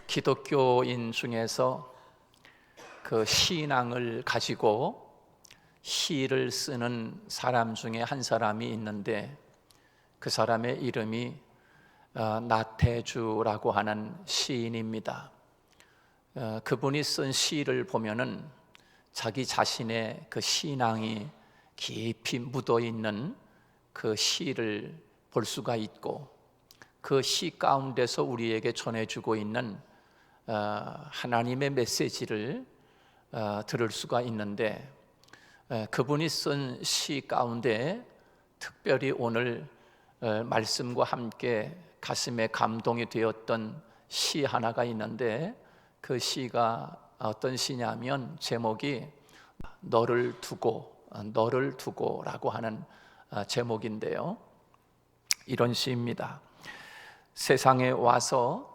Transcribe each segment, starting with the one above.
기독교인 중에서 그 신앙을 가지고 시를 쓰는 사람 중에 한 사람이 있는데, 그 사람의 이름이 나태주라고 하는 시인입니다. 그분이 쓴 시를 보면은 자기 자신의 그 신앙이 깊이 묻어 있는 그 시를 볼 수가 있고, 그 시 가운데서 우리에게 전해주고 있는 하나님의 메시지를 들을 수가 있는데, 그분이 쓴 시 가운데 특별히 오늘 말씀과 함께 가슴에 감동이 되었던 시 하나가 있는데, 그 시가 어떤 시냐면 제목이 너를 두고라고 하는 제목인데요, 이런 시입니다. 세상에 와서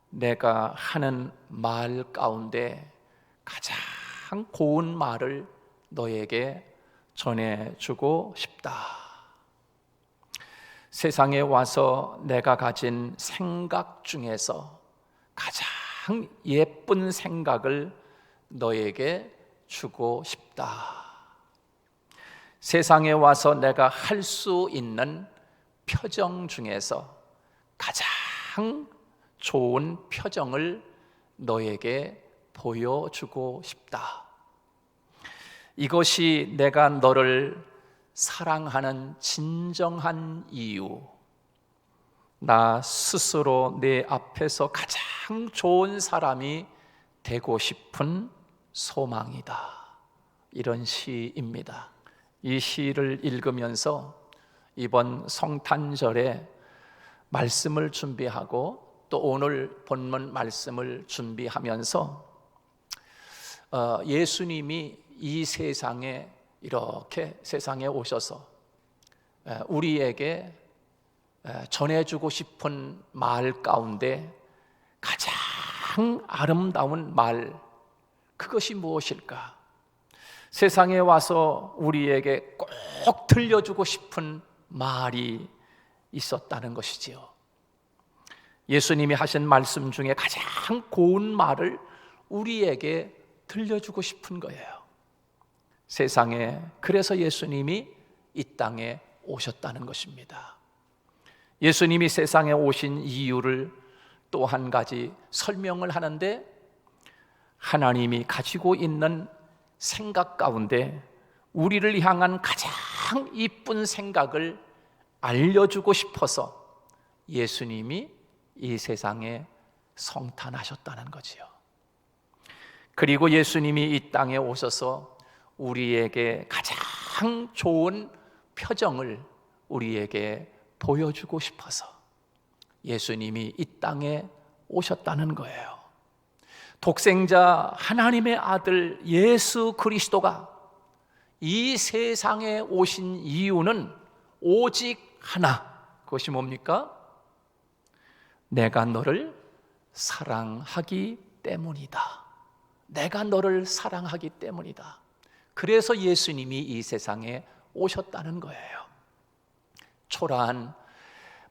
내가 하는 말 가운데 가장 고운 말을 너에게 전해주고 싶다. 세상에 와서 내가 가진 생각 중에서 가장 예쁜 생각을 너에게 주고 싶다. 세상에 와서 내가 할 수 있는 표정 중에서 가장 좋은 표정을 너에게 보여주고 싶다. 이것이 내가 너를 사랑하는 진정한 이유, 나 스스로 내 앞에서 가장 좋은 사람이 되고 싶은 소망이다. 이런 시입니다. 이 시를 읽으면서 이번 성탄절에 말씀을 준비하고 또 오늘 본문 말씀을 준비하면서 예수님이 이 세상에 이렇게 세상에 오셔서 우리에게 전해주고 싶은 말 가운데 가장 아름다운 말, 그것이 무엇일까? 세상에 와서 우리에게 꼭 들려주고 싶은 말이 있었다는 것이지요. 예수님이 하신 말씀 중에 가장 고운 말을 우리에게 들려주고 싶은 거예요. 세상에, 그래서 예수님이 이 땅에 오셨다는 것입니다. 예수님이 세상에 오신 이유를 또 한 가지 설명을 하는데, 하나님이 가지고 있는 생각 가운데 우리를 향한 가장 이쁜 생각을 알려주고 싶어서 예수님이 이 세상에 성탄하셨다는 거지요. 그리고 예수님이 이 땅에 오셔서 우리에게 가장 좋은 표정을 우리에게 보여주고 싶어서 예수님이 이 땅에 오셨다는 거예요. 독생자 하나님의 아들 예수 그리스도가 이 세상에 오신 이유는 오직 하나, 그것이 뭡니까? 내가 너를 사랑하기 때문이다. 내가 너를 사랑하기 때문이다. 그래서 예수님이 이 세상에 오셨다는 거예요. 초라한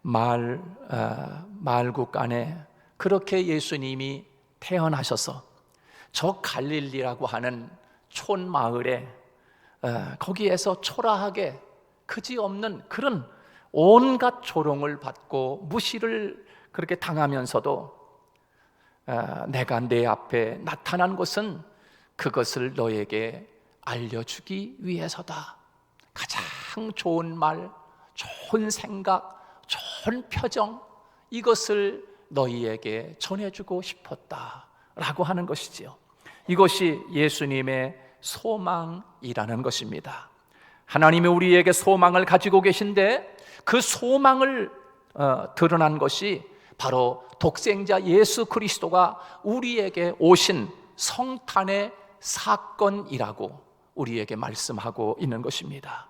말국 안에 그렇게 예수님이 태어나셔서 저 갈릴리라고 하는 촌마을에 거기에서 초라하게 그지없는 그런 온갖 조롱을 받고 무시를 그렇게 당하면서도 내가 내 앞에 나타난 것은 그것을 너에게 알려주기 위해서다. 가장 좋은 말, 좋은 생각, 좋은 표정, 이것을 너희에게 전해주고 싶었다라고 하는 것이지요. 이것이 예수님의 소망이라는 것입니다. 하나님이 우리에게 소망을 가지고 계신데, 그 소망을 드러난 것이 바로 독생자 예수 그리스도가 우리에게 오신 성탄의 사건이라고 우리에게 말씀하고 있는 것입니다.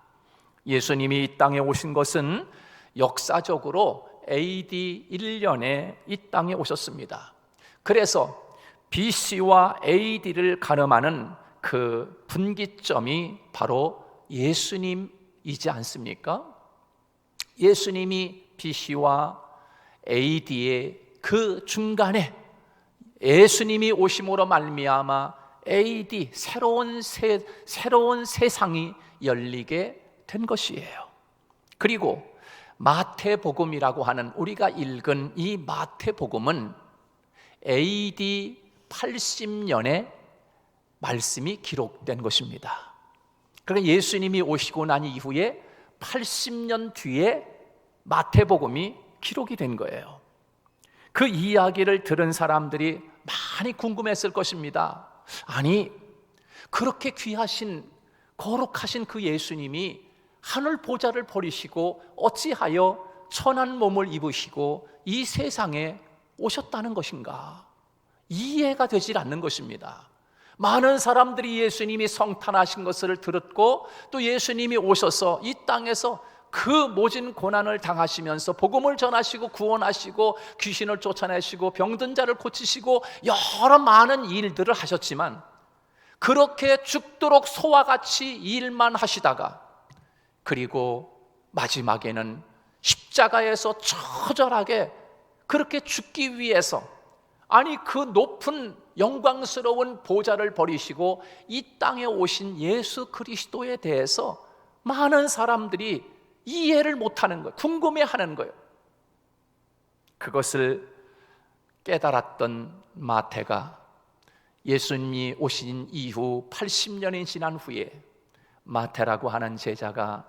예수님이 이 땅에 오신 것은 역사적으로 AD 1년에 이 땅에 오셨습니다. 그래서 BC와 AD를 가늠하는 그 분기점이 바로 예수님이지 않습니까? 예수님이 BC와 AD의 그 중간에 예수님이 오심으로 말미암아 AD 새로운 세상이 열리게 된 것이에요. 그리고 마태복음이라고 하는 우리가 읽은 이 마태복음은 AD 80년에 말씀이 기록된 것입니다. 그러니까 예수님이 오시고 난 이후에 80년 뒤에 마태복음이 기록이 된 거예요. 그 이야기를 들은 사람들이 많이 궁금했을 것입니다. 아니, 그렇게 귀하신 거룩하신 그 예수님이 하늘 보좌를 버리시고 어찌하여 천한 몸을 입으시고 이 세상에 오셨다는 것인가? 이해가 되질 않는 것입니다. 많은 사람들이 예수님이 성탄하신 것을 들었고 또 예수님이 오셔서 이 땅에서 그 모진 고난을 당하시면서 복음을 전하시고 구원하시고 귀신을 쫓아내시고 병든 자를 고치시고 여러 많은 일들을 하셨지만 그렇게 죽도록 소와 같이 일만 하시다가 그리고 마지막에는 십자가에서 처절하게 그렇게 죽기 위해서 아니 그 높은 영광스러운 보좌를 버리시고 이 땅에 오신 예수 그리스도에 대해서 많은 사람들이 이해를 못하는 거예요. 궁금해하는 거예요. 그것을 깨달았던 마태가 예수님이 오신 이후 80년이 지난 후에 마태라고 하는 제자가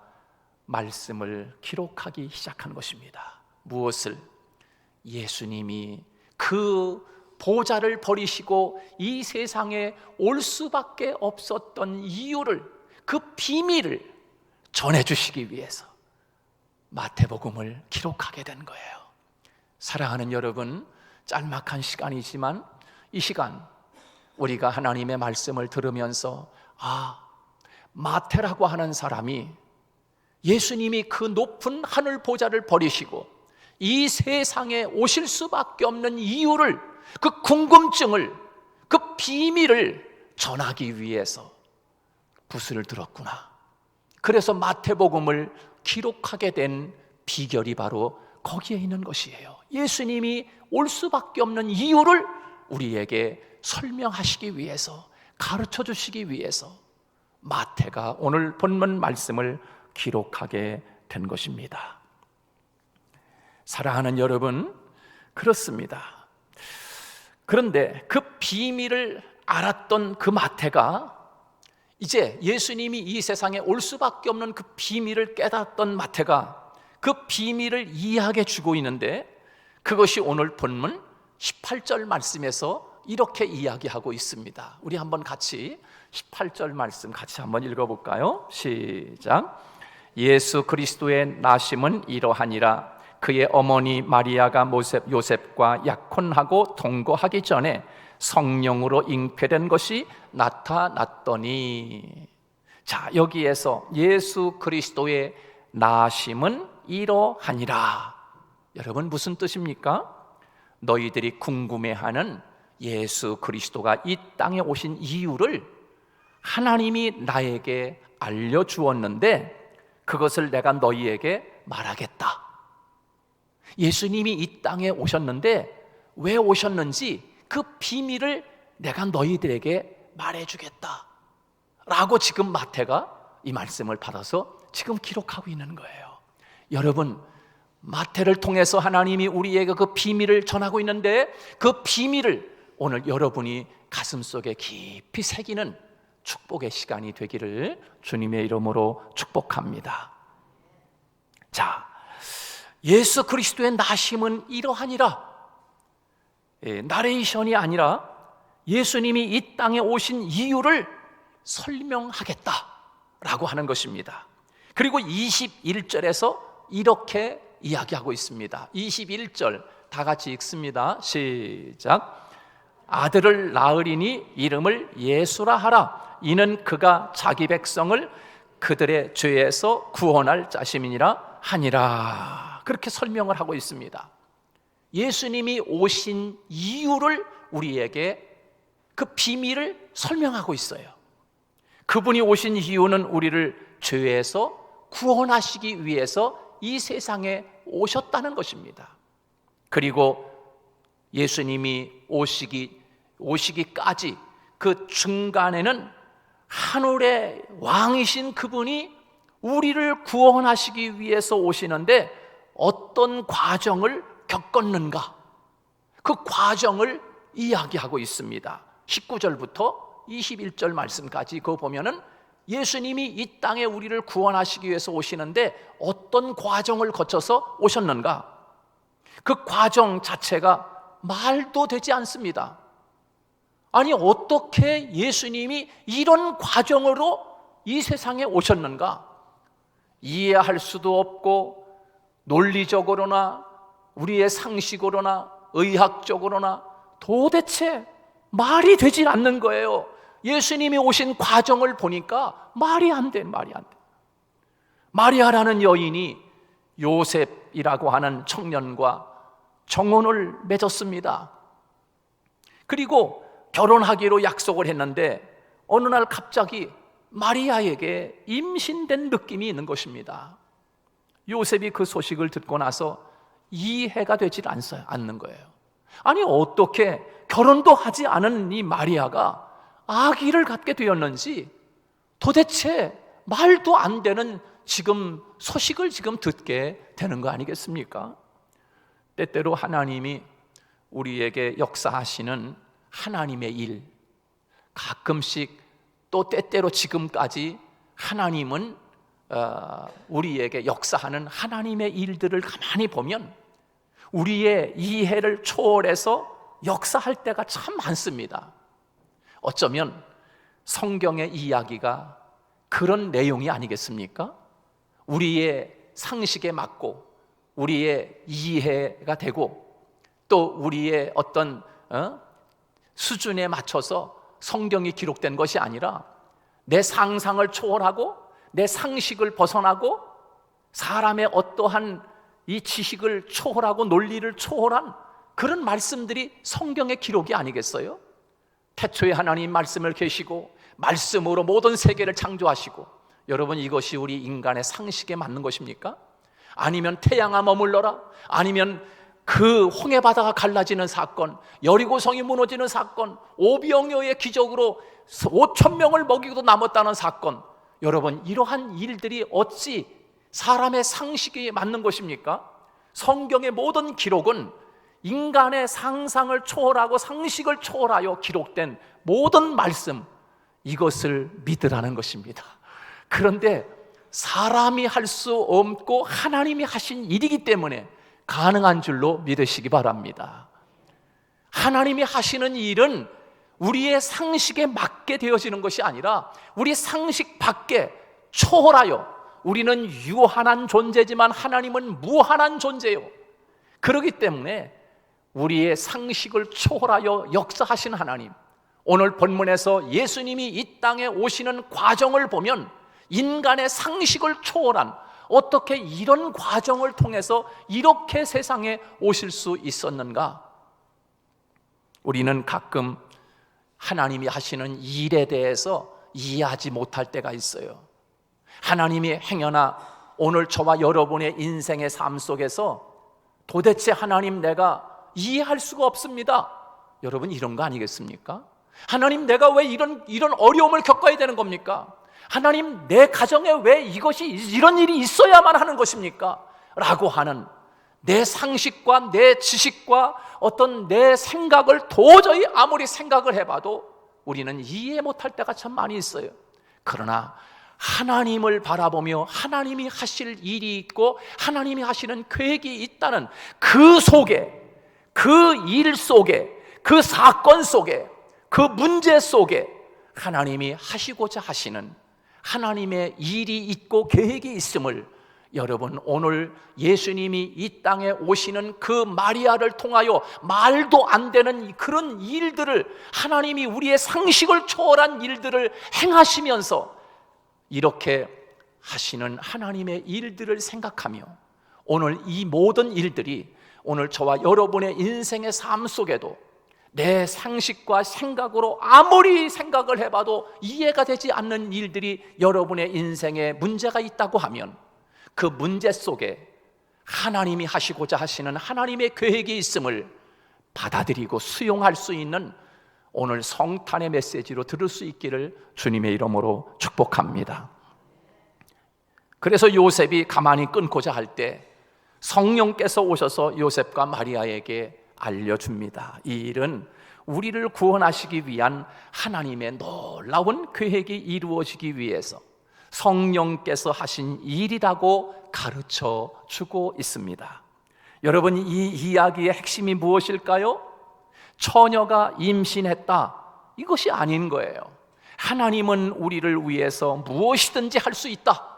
말씀을 기록하기 시작한 것입니다. 무엇을? 예수님이 그 보좌를 버리시고 이 세상에 올 수밖에 없었던 이유를, 그 비밀을 전해주시기 위해서 마태복음을 기록하게 된 거예요. 사랑하는 여러분, 짤막한 시간이지만 이 시간 우리가 하나님의 말씀을 들으면서 마태라고 하는 사람이 예수님이 그 높은 하늘 보좌를 버리시고 이 세상에 오실 수밖에 없는 이유를, 그 궁금증을, 그 비밀을 전하기 위해서 붓을 들었구나. 그래서 마태복음을 기록하게 된 비결이 바로 거기에 있는 것이에요. 예수님이 올 수밖에 없는 이유를 우리에게 설명하시기 위해서, 가르쳐 주시기 위해서 마태가 오늘 본문 말씀을 기록하게 된 것입니다. 사랑하는 여러분, 그렇습니다. 그런데 그 비밀을 알았던 그 마태가 이제 예수님이 이 세상에 올 수밖에 없는 그 비밀을 깨닫던 마태가 그 비밀을 이해하게 주고 있는데 그것이 오늘 본문 18절 말씀에서 이렇게 이야기하고 있습니다. 우리 한번 같이 18절 말씀 같이 한번 읽어볼까요? 시작. 예수 그리스도의 나심은 이러하니라. 그의 어머니 마리아가 요셉과 약혼하고 동거하기 전에 성령으로 잉태된 것이 나타났더니. 자, 여기에서 예수 그리스도의 나심은 이러하니라. 여러분, 무슨 뜻입니까? 너희들이 궁금해하는 예수 그리스도가 이 땅에 오신 이유를 하나님이 나에게 알려주었는데 그것을 내가 너희에게 말하겠다. 예수님이 이 땅에 오셨는데 왜 오셨는지 그 비밀을 내가 너희들에게 말해주겠다 라고 지금 마태가 이 말씀을 받아서 지금 기록하고 있는 거예요. 여러분, 마태를 통해서 하나님이 우리에게 그 비밀을 전하고 있는데 그 비밀을 오늘 여러분이 가슴속에 깊이 새기는 축복의 시간이 되기를 주님의 이름으로 축복합니다. 자, 예수 그리스도의 나심은 이러하니라. 나레이션이 아니라 예수님이 이 땅에 오신 이유를 설명하겠다라고 하는 것입니다. 그리고 21절에서 이렇게 이야기하고 있습니다. 21절 다 같이 읽습니다. 시작. 아들을 낳으리니 이름을 예수라 하라. 이는 그가 자기 백성을 그들의 죄에서 구원할 자심이니라 하니라. 그렇게 설명을 하고 있습니다. 예수님이 오신 이유를 우리에게 그 비밀을 설명하고 있어요. 그분이 오신 이유는 우리를 죄에서 구원하시기 위해서 이 세상에 오셨다는 것입니다. 그리고 예수님이 오시기 오시기까지 그 중간에는 하늘의 왕이신 그분이 우리를 구원하시기 위해서 오시는데 어떤 과정을 겪었는가, 그 과정을 이야기하고 있습니다. 19절부터 21절 말씀까지 그거 보면은 예수님이 이 땅에 우리를 구원하시기 위해서 오시는데 어떤 과정을 거쳐서 오셨는가, 그 과정 자체가 말도 되지 않습니다. 아니, 어떻게 예수님이 이런 과정으로 이 세상에 오셨는가? 이해할 수도 없고, 논리적으로나 우리의 상식으로나 의학적으로나 도대체 말이 되질 않는 거예요. 예수님이 오신 과정을 보니까 말이 안 돼. 마리아라는 여인이 요셉이라고 하는 청년과 정혼을 맺었습니다. 그리고 결혼하기로 약속을 했는데 어느 날 갑자기 마리아에게 임신된 느낌이 있는 것입니다. 요셉이 그 소식을 듣고 나서 이해가 되질 않는 거예요. 아니, 어떻게 결혼도 하지 않은 이 마리아가 아기를 갖게 되었는지 도대체 말도 안 되는 지금 소식을 지금 듣게 되는 거 아니겠습니까? 때때로 하나님이 우리에게 역사하시는 하나님의 일, 가끔씩 또 때때로 지금까지 하나님은 우리에게 역사하는 하나님의 일들을 가만히 보면 우리의 이해를 초월해서 역사할 때가 참 많습니다. 어쩌면 성경의 이야기가 그런 내용이 아니겠습니까? 우리의 상식에 맞고 우리의 이해가 되고 또 우리의 어떤 수준에 맞춰서 성경이 기록된 것이 아니라 내 상상을 초월하고 내 상식을 벗어나고 사람의 어떠한 이 지식을 초월하고 논리를 초월한 그런 말씀들이 성경의 기록이 아니겠어요? 태초에 하나님 말씀을 계시고 말씀으로 모든 세계를 창조하시고, 여러분, 이것이 우리 인간의 상식에 맞는 것입니까? 아니면 태양아 머물러라, 아니면 그 홍해바다가 갈라지는 사건, 여리고성이 무너지는 사건, 오병이어의 기적으로 5,000명을 먹이고도 남았다는 사건, 여러분, 이러한 일들이 어찌 사람의 상식에 맞는 것입니까? 성경의 모든 기록은 인간의 상상을 초월하고 상식을 초월하여 기록된 모든 말씀, 이것을 믿으라는 것입니다. 그런데 사람이 할 수 없고 하나님이 하신 일이기 때문에 가능한 줄로 믿으시기 바랍니다. 하나님이 하시는 일은 우리의 상식에 맞게 되어지는 것이 아니라 우리 상식 밖에 초월하여, 우리는 유한한 존재지만 하나님은 무한한 존재요. 그렇기 때문에 우리의 상식을 초월하여 역사하신 하나님, 오늘 본문에서 예수님이 이 땅에 오시는 과정을 보면 인간의 상식을 초월한, 어떻게 이런 과정을 통해서 이렇게 세상에 오실 수 있었는가? 우리는 가끔 하나님이 하시는 일에 대해서 이해하지 못할 때가 있어요. 하나님이 행여나 오늘 저와 여러분의 인생의 삶 속에서 도대체 하나님, 내가 이해할 수가 없습니다. 여러분, 이런 거 아니겠습니까? 하나님, 내가 왜 이런 어려움을 겪어야 되는 겁니까? 하나님, 내 가정에 왜 이런 일이 있어야만 하는 것입니까? 라고 하는 내 상식과 내 지식과 어떤 내 생각을 도저히 아무리 생각을 해봐도 우리는 이해 못할 때가 참 많이 있어요. 그러나 하나님을 바라보며 하나님이 하실 일이 있고 하나님이 하시는 계획이 있다는 그 속에, 그 일 속에, 그 사건 속에, 그 문제 속에 하나님이 하시고자 하시는 하나님의 일이 있고 계획이 있음을, 여러분, 오늘 예수님이 이 땅에 오시는 그 마리아를 통하여 말도 안 되는 그런 일들을, 하나님이 우리의 상식을 초월한 일들을 행하시면서 이렇게 하시는 하나님의 일들을 생각하며, 오늘 이 모든 일들이 오늘 저와 여러분의 인생의 삶 속에도 내 상식과 생각으로 아무리 생각을 해봐도 이해가 되지 않는 일들이 여러분의 인생에 문제가 있다고 하면, 그 문제 속에 하나님이 하시고자 하시는 하나님의 계획이 있음을 받아들이고 수용할 수 있는 오늘 성탄의 메시지로 들을 수 있기를 주님의 이름으로 축복합니다. 그래서 요셉이 가만히 끊고자 할 때 성령께서 오셔서 요셉과 마리아에게 알려줍니다. 이 일은 우리를 구원하시기 위한 하나님의 놀라운 계획이 이루어지기 위해서 성령께서 하신 일이라고 가르쳐 주고 있습니다. 여러분, 이 이야기의 핵심이 무엇일까요? 처녀가 임신했다, 이것이 아닌 거예요. 하나님은 우리를 위해서 무엇이든지 할 수 있다.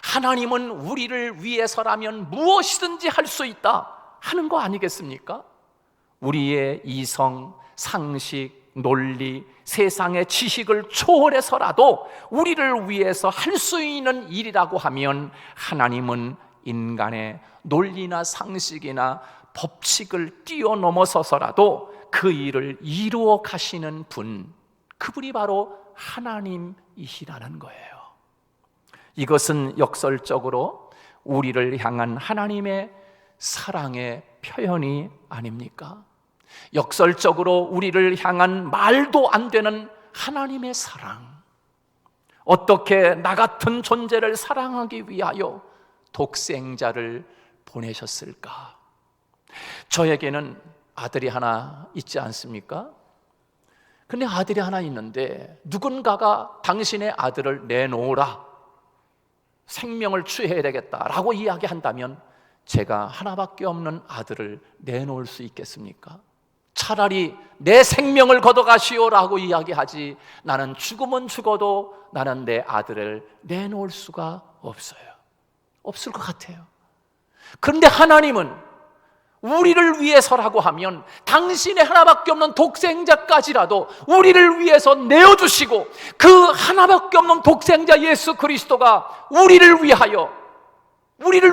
하나님은 우리를 위해서라면 무엇이든지 할 수 있다 하는 거 아니겠습니까? 우리의 이성, 상식, 논리, 세상의 지식을 초월해서라도 우리를 위해서 할 수 있는 일이라고 하면 하나님은 인간의 논리나 상식이나 법칙을 뛰어넘어서서라도 그 일을 이루어 가시는 분, 그분이 바로 하나님이시라는 거예요. 이것은 역설적으로 우리를 향한 하나님의 사랑의 표현이 아닙니까? 역설적으로 우리를 향한 말도 안 되는 하나님의 사랑. 어떻게 나 같은 존재를 사랑하기 위하여 독생자를 보내셨을까? 저에게는 아들이 하나 있지 않습니까? 근데 아들이 하나 있는데 누군가가 당신의 아들을 내놓으라, 생명을 취해야 되겠다라고 이야기한다면 제가 하나밖에 없는 아들을 내놓을 수 있겠습니까? 차라리 내 생명을 걷어가시오라고 이야기하지, 나는 죽으면 죽어도 나는 내 아들을 내놓을 수가 없어요. 없을 것 같아요. 그런데 하나님은 우리를 위해서라고 하면 당신의 하나밖에 없는 독생자까지라도 우리를 위해서 내어주시고, 그 하나밖에 없는 독생자 예수 그리스도가 우리를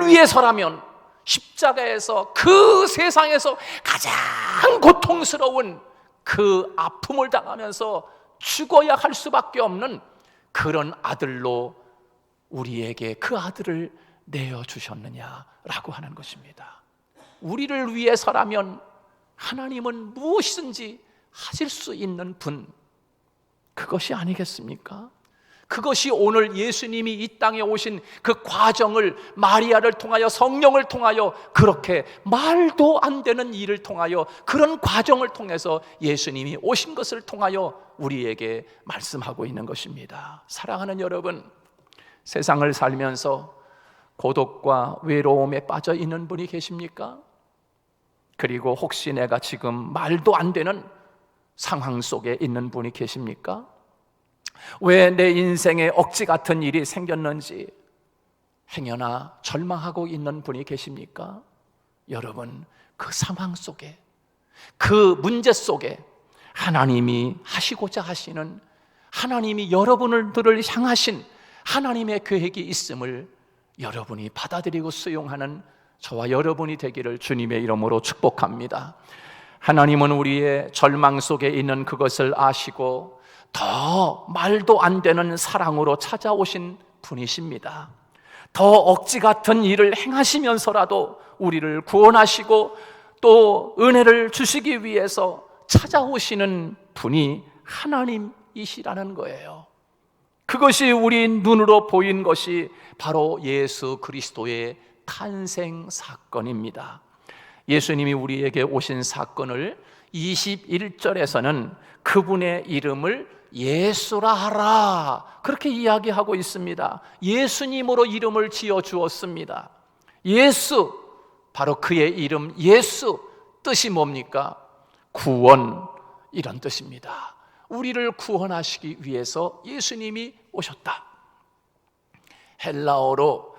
위해서라면 십자가에서 그 세상에서 가장 고통스러운 그 아픔을 당하면서 죽어야 할 수밖에 없는 그런 아들로 우리에게 그 아들을 내어주셨느냐라고 하는 것입니다. 우리를 위해서라면 하나님은 무엇이든지 하실 수 있는 분, 그것이 아니겠습니까? 그것이 오늘 예수님이 이 땅에 오신 그 과정을 마리아를 통하여, 성령을 통하여, 그렇게 말도 안 되는 일을 통하여, 그런 과정을 통해서 예수님이 오신 것을 통하여 우리에게 말씀하고 있는 것입니다. 사랑하는 여러분, 세상을 살면서 고독과 외로움에 빠져 있는 분이 계십니까? 그리고 혹시 내가 지금 말도 안 되는 상황 속에 있는 분이 계십니까? 왜 내 인생에 억지 같은 일이 생겼는지 행여나 절망하고 있는 분이 계십니까? 여러분, 그 상황 속에, 그 문제 속에 하나님이 하시고자 하시는, 하나님이 여러분들을 향하신 하나님의 계획이 있음을 여러분이 받아들이고 수용하는 저와 여러분이 되기를 주님의 이름으로 축복합니다. 하나님은 우리의 절망 속에 있는 그것을 아시고 더 말도 안 되는 사랑으로 찾아오신 분이십니다. 더 억지 같은 일을 행하시면서라도 우리를 구원하시고 또 은혜를 주시기 위해서 찾아오시는 분이 하나님이시라는 거예요. 그것이 우리 눈으로 보인 것이 바로 예수 그리스도의 탄생 사건입니다. 예수님이 우리에게 오신 사건을 21절에서는 그분의 이름을 예수라 하라, 그렇게 이야기하고 있습니다. 예수님으로 이름을 지어 주었습니다. 예수, 바로 그의 이름 예수, 뜻이 뭡니까? 구원, 이런 뜻입니다. 우리를 구원하시기 위해서 예수님이 오셨다. 헬라어로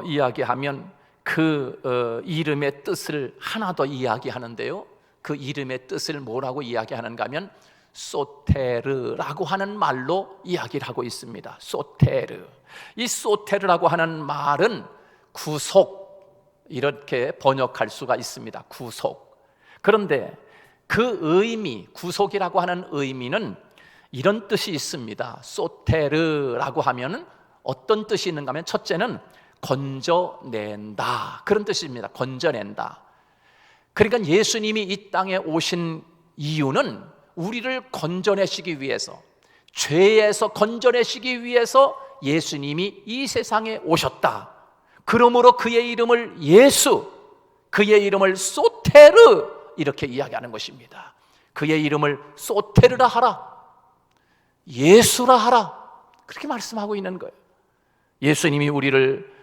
이야기하면 그 이름의 뜻을 하나 더 이야기하는데요, 그 이름의 뜻을 뭐라고 이야기하는가 하면 소테르라고 하는 말로 이야기를 하고 있습니다. 소테르. 이 소테르라고 하는 말은 구속, 이렇게 번역할 수가 있습니다. 구속. 그런데 그 의미, 구속이라고 하는 의미는 이런 뜻이 있습니다. 소테르라고 하면 어떤 뜻이 있는가 하면, 첫째는 건져낸다, 그런 뜻입니다. 건져낸다. 그러니까 예수님이 이 땅에 오신 이유는 우리를 건져내시기 위해서, 죄에서 건져내시기 위해서 예수님이 이 세상에 오셨다. 그러므로 그의 이름을 예수, 그의 이름을 소테르 이렇게 이야기하는 것입니다. 그의 이름을 소테르라 하라, 예수라 하라, 그렇게 말씀하고 있는 거예요. 예수님이 우리를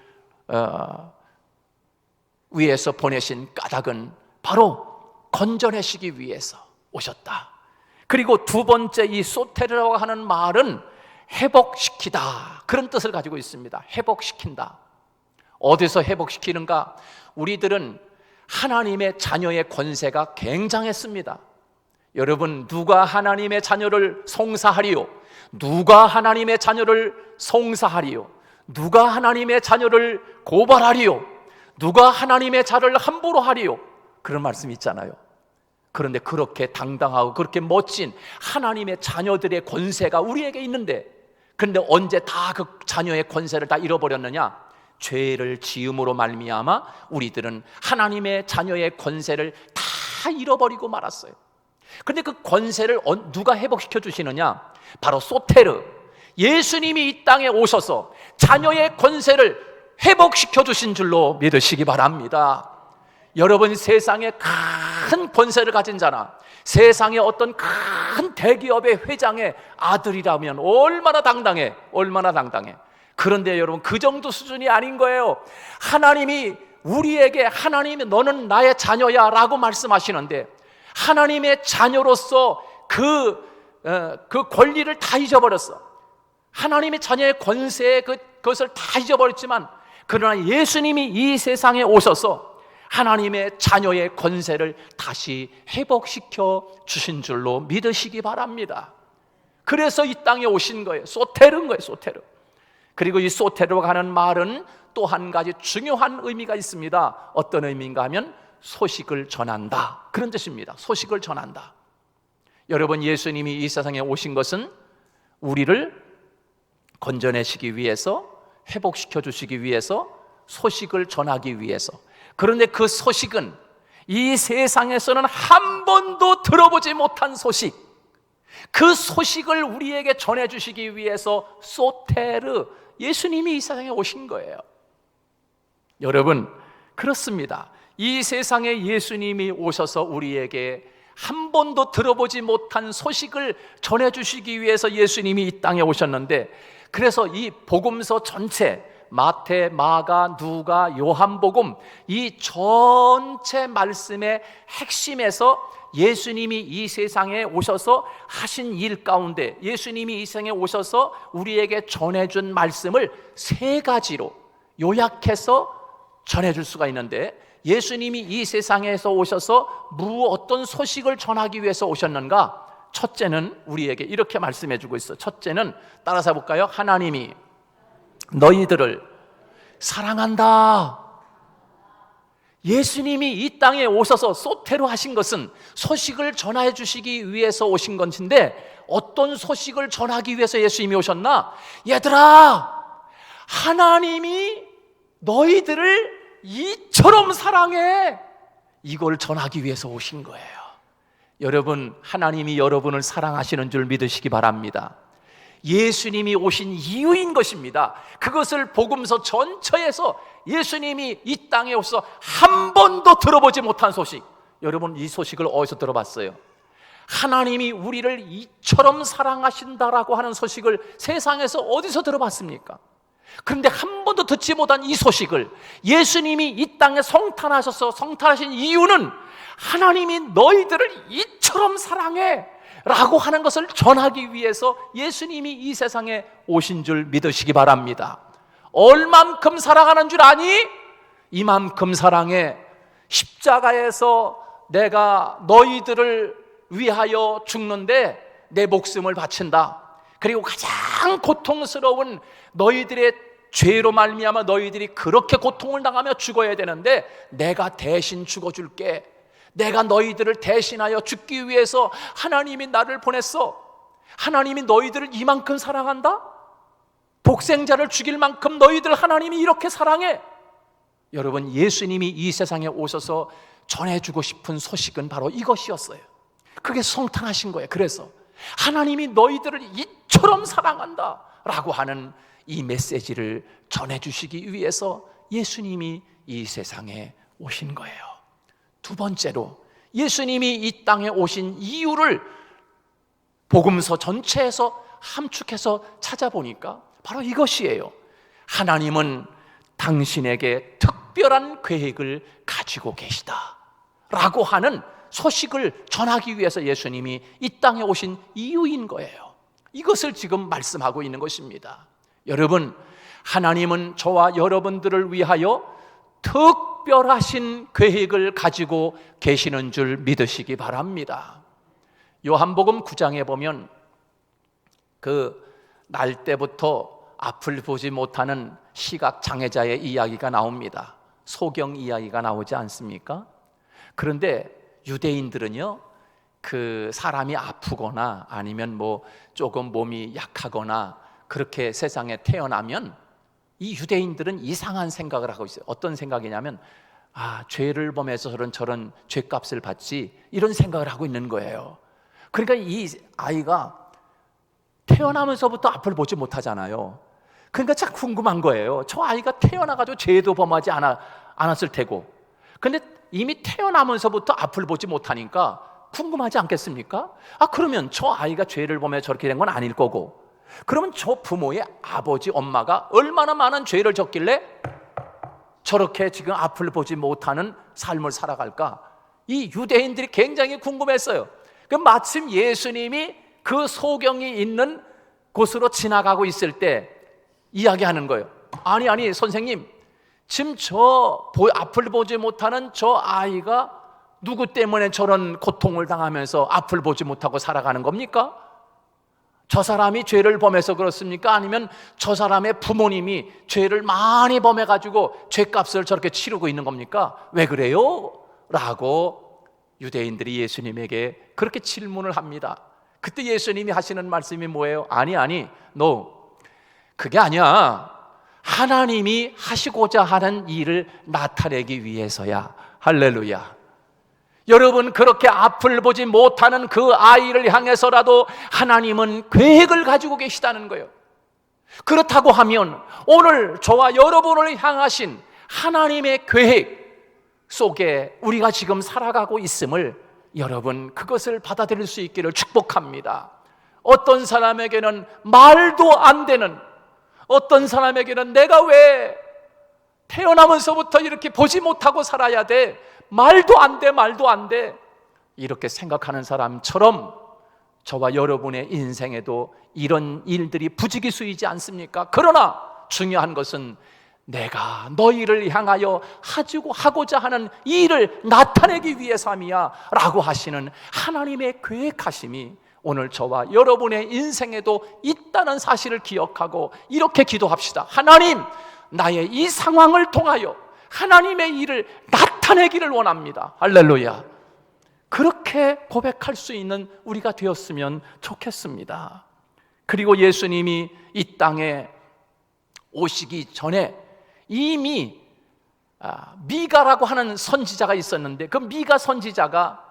위해서 보내신 까닭은 바로 건져내시기 위해서 오셨다. 그리고 두 번째, 이 소테르라고 하는 말은 회복시키다, 그런 뜻을 가지고 있습니다. 회복시킨다. 어디서 회복시키는가? 우리들은 하나님의 자녀의 권세가 굉장했습니다. 여러분, 누가 하나님의 자녀를 송사하리요? 누가 하나님의 자녀를 송사하리요? 누가 하나님의 자녀를 고발하리요? 누가 하나님의 자를 함부로 하리요? 그런 말씀이 있잖아요. 그런데 그렇게 당당하고 그렇게 멋진 하나님의 자녀들의 권세가 우리에게 있는데, 그런데 언제 다 그 자녀의 권세를 다 잃어버렸느냐? 죄를 지음으로 말미암아 우리들은 하나님의 자녀의 권세를 다 잃어버리고 말았어요. 그런데 그 권세를 누가 회복시켜 주시느냐? 바로 소테르, 예수님이 이 땅에 오셔서 자녀의 권세를 회복시켜 주신 줄로 믿으시기 바랍니다. 여러분, 세상에 큰 권세를 가진 자나 세상의 어떤 큰 대기업의 회장의 아들이라면 얼마나 당당해, 얼마나 당당해. 그런데 여러분, 그 정도 수준이 아닌 거예요. 하나님이 우리에게, 하나님이 너는 나의 자녀야 라고 말씀하시는데, 하나님의 자녀로서 그 권리를 다 잊어버렸어. 하나님의 자녀의 권세의 그것을 다 잊어버렸지만, 그러나 예수님이 이 세상에 오셔서 하나님의 자녀의 권세를 다시 회복시켜 주신 줄로 믿으시기 바랍니다. 그래서 이 땅에 오신 거예요. 소테르인 거예요, 소테르. 그리고 이 소테르가 하는 말은 또 한 가지 중요한 의미가 있습니다. 어떤 의미인가 하면 소식을 전한다, 그런 뜻입니다. 소식을 전한다. 여러분, 예수님이 이 세상에 오신 것은 우리를 건져내시기 위해서, 회복시켜 주시기 위해서, 소식을 전하기 위해서. 그런데 그 소식은 이 세상에서는 한 번도 들어보지 못한 소식, 그 소식을 우리에게 전해주시기 위해서 소테르, 예수님이 이 세상에 오신 거예요. 여러분, 그렇습니다. 이 세상에 예수님이 오셔서 우리에게 한 번도 들어보지 못한 소식을 전해주시기 위해서 예수님이 이 땅에 오셨는데, 그래서 이 복음서 전체, 마태, 마가, 누가, 요한복음, 이 전체 말씀의 핵심에서 예수님이 이 세상에 오셔서 하신 일 가운데, 예수님이 이 세상에 오셔서 우리에게 전해준 말씀을 세 가지로 요약해서 전해줄 수가 있는데, 예수님이 이 세상에서 오셔서 어떤 소식을 전하기 위해서 오셨는가? 첫째는 우리에게 이렇게 말씀해주고 있어요. 첫째는 따라서 해볼까요? 하나님이 너희들을 사랑한다. 예수님이 이 땅에 오셔서 소테로 하신 것은 소식을 전해 주시기 위해서 오신 것인데, 어떤 소식을 전하기 위해서 예수님이 오셨나? 얘들아, 하나님이 너희들을 이처럼 사랑해, 이걸 전하기 위해서 오신 거예요. 여러분, 하나님이 여러분을 사랑하시는 줄 믿으시기 바랍니다. 예수님이 오신 이유인 것입니다. 그것을 복음서 전체에서 예수님이 이 땅에 오셔서 한 번도 들어보지 못한 소식, 여러분, 이 소식을 어디서 들어봤어요? 하나님이 우리를 이처럼 사랑하신다라고 하는 소식을 세상에서 어디서 들어봤습니까? 그런데 한 번도 듣지 못한 이 소식을 예수님이 이 땅에 성탄하셔서 성탄하신 이유는 하나님이 너희들을 이처럼 사랑해 라고 하는 것을 전하기 위해서 예수님이 이 세상에 오신 줄 믿으시기 바랍니다. 얼만큼 사랑하는 줄 아니? 이만큼 사랑해. 십자가에서 내가 너희들을 위하여 죽는데 내 목숨을 바친다. 그리고 가장 고통스러운 너희들의 죄로 말미암아 너희들이 그렇게 고통을 당하며 죽어야 되는데 내가 대신 죽어줄게. 내가 너희들을 대신하여 죽기 위해서 하나님이 나를 보냈어. 하나님이 너희들을 이만큼 사랑한다? 독생자를 죽일 만큼 너희들 하나님이 이렇게 사랑해. 여러분, 예수님이 이 세상에 오셔서 전해주고 싶은 소식은 바로 이것이었어요. 그게 성탄하신 거예요. 그래서 하나님이 너희들을 이처럼 사랑한다 라고 하는 이 메시지를 전해주시기 위해서 예수님이 이 세상에 오신 거예요. 두 번째로 예수님이 이 땅에 오신 이유를 복음서 전체에서 함축해서 찾아보니까 바로 이것이에요. 하나님은 당신에게 특별한 계획을 가지고 계시다 라고 하는 소식을 전하기 위해서 예수님이 이 땅에 오신 이유인 거예요. 이것을 지금 말씀하고 있는 것입니다. 여러분, 하나님은 저와 여러분들을 위하여 특별하신 계획을 가지고 계시는 줄 믿으시기 바랍니다. 요한복음 9장에 보면 그 날 때부터 앞을 보지 못하는 시각 장애자의 이야기가 나옵니다. 소경 이야기가 나오지 않습니까? 그런데 유대인들은요, 그 사람이 아프거나 아니면 뭐 조금 몸이 약하거나 그렇게 세상에 태어나면 이 유대인들은 이상한 생각을 하고 있어요. 어떤 생각이냐면, 죄를 범해서 저런 죄값을 받지, 이런 생각을 하고 있는 거예요. 그러니까 이 아이가 태어나면서부터 앞을 보지 못하잖아요. 그러니까 참 궁금한 거예요. 저 아이가 태어나가지고 죄도 범하지 않았을 테고, 근데 이미 태어나면서부터 앞을 보지 못하니까 궁금하지 않겠습니까? 그러면 저 아이가 죄를 범해 저렇게 된 건 아닐 거고, 그러면 저 부모의 아버지, 엄마가 얼마나 많은 죄를 졌길래 저렇게 지금 앞을 보지 못하는 삶을 살아갈까? 이 유대인들이 굉장히 궁금했어요. 마침 예수님이 그 소경이 있는 곳으로 지나가고 있을 때 이야기하는 거예요. 아니 선생님, 지금 저 앞을 보지 못하는 저 아이가 누구 때문에 저런 고통을 당하면서 앞을 보지 못하고 살아가는 겁니까? 저 사람이 죄를 범해서 그렇습니까? 아니면 저 사람의 부모님이 죄를 많이 범해가지고 죄값을 저렇게 치르고 있는 겁니까? 왜 그래요? 라고 유대인들이 예수님에게 그렇게 질문을 합니다. 그때 예수님이 하시는 말씀이 뭐예요? 아니, 그게 아니야. 하나님이 하시고자 하는 일을 나타내기 위해서야. 할렐루야. 여러분, 그렇게 앞을 보지 못하는 그 아이를 향해서라도 하나님은 계획을 가지고 계시다는 거예요. 그렇다고 하면 오늘 저와 여러분을 향하신 하나님의 계획 속에 우리가 지금 살아가고 있음을 여러분, 그것을 받아들일 수 있기를 축복합니다. 어떤 사람에게는 말도 안 되는, 어떤 사람에게는 내가 왜 태어나면서부터 이렇게 보지 못하고 살아야 돼? 말도 안 돼. 이렇게 생각하는 사람처럼 저와 여러분의 인생에도 이런 일들이 부지기수이지 않습니까? 그러나 중요한 것은 내가 너희를 향하여 하고자 하는 일을 나타내기 위해서이야 라고 하시는 하나님의 계획하심이 오늘 저와 여러분의 인생에도 있다는 사실을 기억하고 이렇게 기도합시다. 하나님, 나의 이 상황을 통하여 하나님의 일을 나타내기를 원합니다. 할렐루야. 그렇게 고백할 수 있는 우리가 되었으면 좋겠습니다. 그리고 예수님이 이 땅에 오시기 전에 이미 미가라고 하는 선지자가 있었는데, 그 미가 선지자가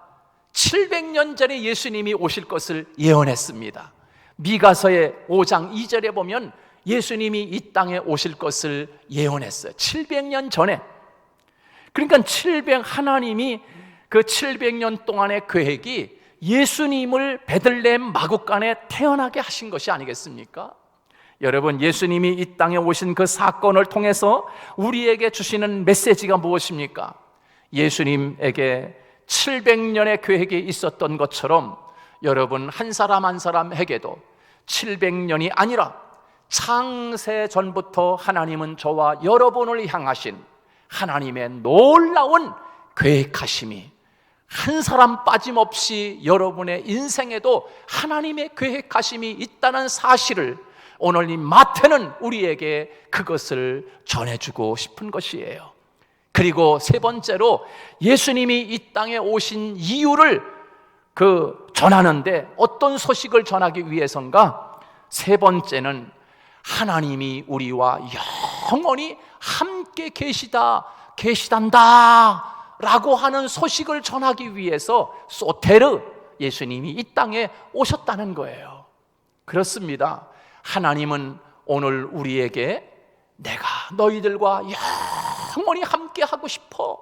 700년 전에 예수님이 오실 것을 예언했습니다. 미가서의 5장 2절에 보면 예수님이 이 땅에 오실 것을 예언했어요. 700년 전에. 그러니까 하나님이 그 700년 동안의 계획이 예수님을 베들레헴 마구간에 태어나게 하신 것이 아니겠습니까? 여러분, 예수님이 이 땅에 오신 그 사건을 통해서 우리에게 주시는 메시지가 무엇입니까? 예수님에게 700년의 계획이 있었던 것처럼 여러분 한 사람 한 사람에게도 700년이 아니라 창세 전부터 하나님은 저와 여러분을 향하신 하나님의 놀라운 계획하심이 한 사람 빠짐없이 여러분의 인생에도 하나님의 계획하심이 있다는 사실을 오늘 이 마태는 우리에게 그것을 전해주고 싶은 것이에요. 그리고 세 번째로 예수님이 이 땅에 오신 이유를 전하는데 어떤 소식을 전하기 위해서인가? 세 번째는 하나님이 우리와 영원히 함께 계시단다 라고 하는 소식을 전하기 위해서 소테르, 예수님이 이 땅에 오셨다는 거예요. 그렇습니다. 하나님은 오늘 우리에게 내가 너희들과 영원히 함께 하고 싶어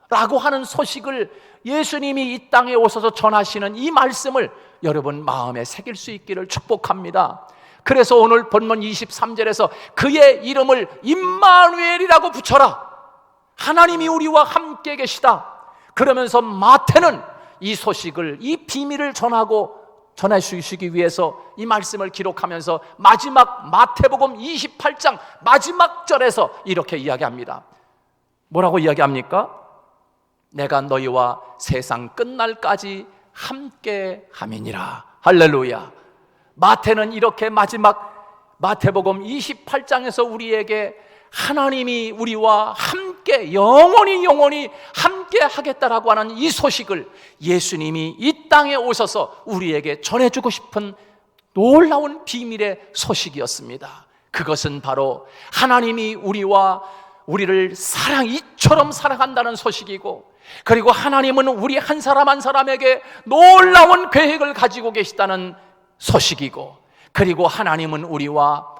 라고 하는 소식을 예수님이 이 땅에 오셔서 전하시는 이 말씀을 여러분 마음에 새길 수 있기를 축복합니다. 그래서 오늘 본문 23절에서 그의 이름을 임마누엘이라고 붙여라. 하나님이 우리와 함께 계시다. 그러면서 마태는 이 소식을, 이 비밀을 전할 수 있기 위해서 이 말씀을 기록하면서 마지막 마태복음 28장 마지막 절에서 이렇게 이야기합니다. 뭐라고 이야기합니까? 내가 너희와 세상 끝날까지 함께 함이니라. 할렐루야. 마태는 이렇게 마지막 마태복음 28장에서 우리에게 하나님이 우리와 함께 영원히 함께 하겠다라고 하는 이 소식을 예수님이 이 땅에 오셔서 우리에게 전해주고 싶은 놀라운 비밀의 소식이었습니다. 그것은 바로 하나님이 우리를 이처럼 사랑한다는 소식이고, 그리고 하나님은 우리 한 사람 한 사람에게 놀라운 계획을 가지고 계시다는 소식이고, 그리고 하나님은 우리와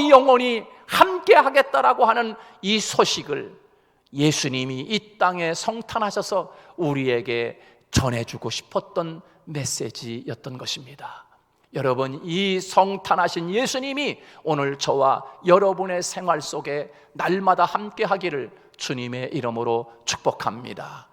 영원히 함께 하겠다라고 하는 이 소식을 예수님이 이 땅에 성탄하셔서 우리에게 전해주고 싶었던 메시지였던 것입니다. 여러분, 이 성탄하신 예수님이 오늘 저와 여러분의 생활 속에 날마다 함께 하기를 주님의 이름으로 축복합니다.